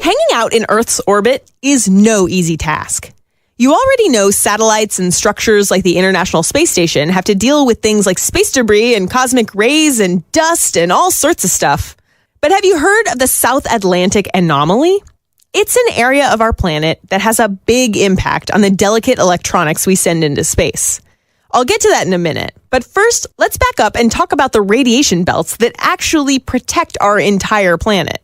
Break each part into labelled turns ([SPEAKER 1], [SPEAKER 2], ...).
[SPEAKER 1] Hanging out in Earth's orbit is no easy task. You already know satellites and structures like the International Space Station have to deal with things like space debris and cosmic rays and dust and all sorts of stuff. But have you heard of the South Atlantic Anomaly? It's an area of our planet that has a big impact on the delicate electronics we send into space. I'll get to that in a minute, but first, let's back up and talk about the radiation belts that actually protect our entire planet.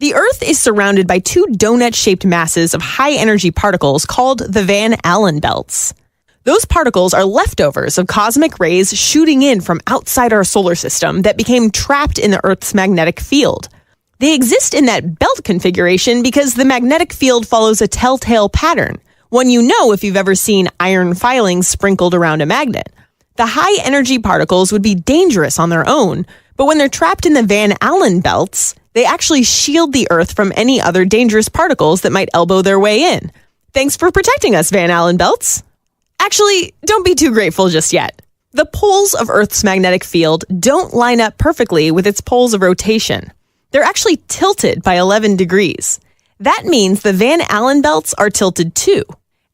[SPEAKER 1] The Earth is surrounded by two donut-shaped masses of high-energy particles called the Van Allen belts. Those particles are leftovers of cosmic rays shooting in from outside our solar system that became trapped in the Earth's magnetic field. They exist in that belt configuration because the magnetic field follows a telltale pattern, one you know if you've ever seen iron filings sprinkled around a magnet. The high-energy particles would be dangerous on their own, but when they're trapped in the Van Allen belts, they actually shield the Earth from any other dangerous particles that might elbow their way in. Thanks for protecting us, Van Allen belts. Actually, don't be too grateful just yet. The poles of Earth's magnetic field don't line up perfectly with its poles of rotation. They're actually tilted by 11 degrees. That means the Van Allen belts are tilted too.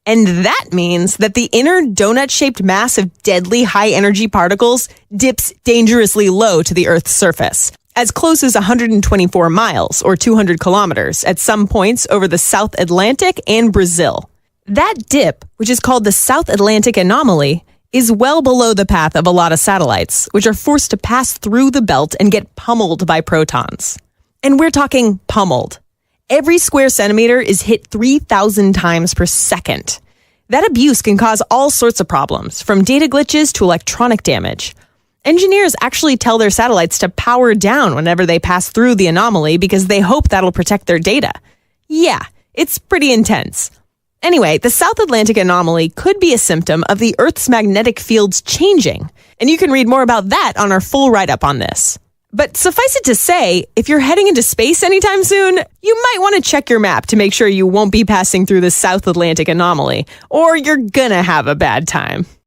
[SPEAKER 1] And that means that the inner donut-shaped mass of deadly high-energy particles dips dangerously low to the Earth's surface, as close as 124 miles or 200 kilometers at some points over the South Atlantic and Brazil. That dip, which is called the South Atlantic Anomaly, is well below the path of a lot of satellites, which are forced to pass through the belt and get pummeled by protons. And we're talking pummeled. Every square centimeter is hit 3,000 times per second. That abuse can cause all sorts of problems, from data glitches to electronic damage. Engineers actually tell their satellites to power down whenever they pass through the anomaly because they hope that'll protect their data. Yeah, it's pretty intense. Anyway, the South Atlantic Anomaly could be a symptom of the Earth's magnetic fields changing, and you can read more about that on our full write-up on this. But suffice it to say, if you're heading into space anytime soon, you might want to check your map to make sure you won't be passing through the South Atlantic Anomaly, or you're gonna have a bad time.